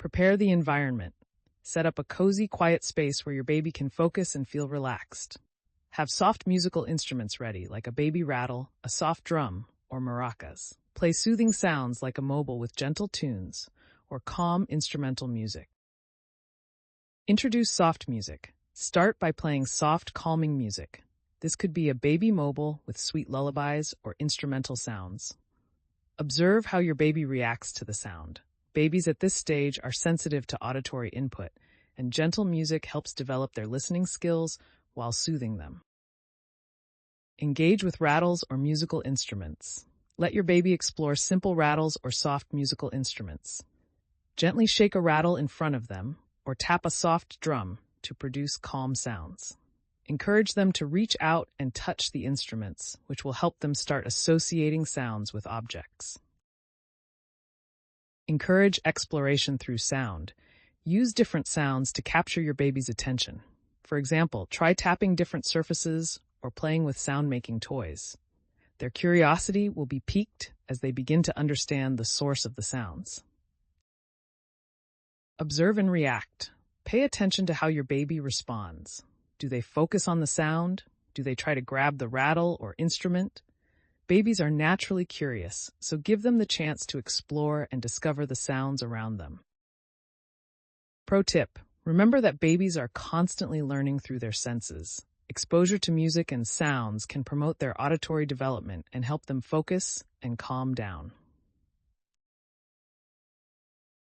Prepare the environment. Set up a cozy, quiet space where your baby can focus and feel relaxed. Have soft musical instruments ready, like a baby rattle, a soft drum, or maracas. Play soothing sounds like a mobile with gentle tunes, or calm instrumental music. Introduce soft music. Start by playing soft, calming music. This could be a baby mobile with sweet lullabies or instrumental sounds. Observe how your baby reacts to the sound. Babies at this stage are sensitive to auditory input, and gentle music helps develop their listening skills while soothing them. Engage with rattles or musical instruments. Let your baby explore simple rattles or soft musical instruments. Gently shake a rattle in front of them, or tap a soft drum to produce calm sounds. Encourage them to reach out and touch the instruments, which will help them start associating sounds with objects. Encourage exploration through sound. Use different sounds to capture your baby's attention. For example, try tapping different surfaces or playing with sound-making toys. Their curiosity will be piqued as they begin to understand the source of the sounds. Observe and react. Pay attention to how your baby responds. Do they focus on the sound? Do they try to grab the rattle or instrument? Babies are naturally curious, so give them the chance to explore and discover the sounds around them. Pro tip: remember that babies are constantly learning through their senses. Exposure to music and sounds can promote their auditory development and help them focus and calm down.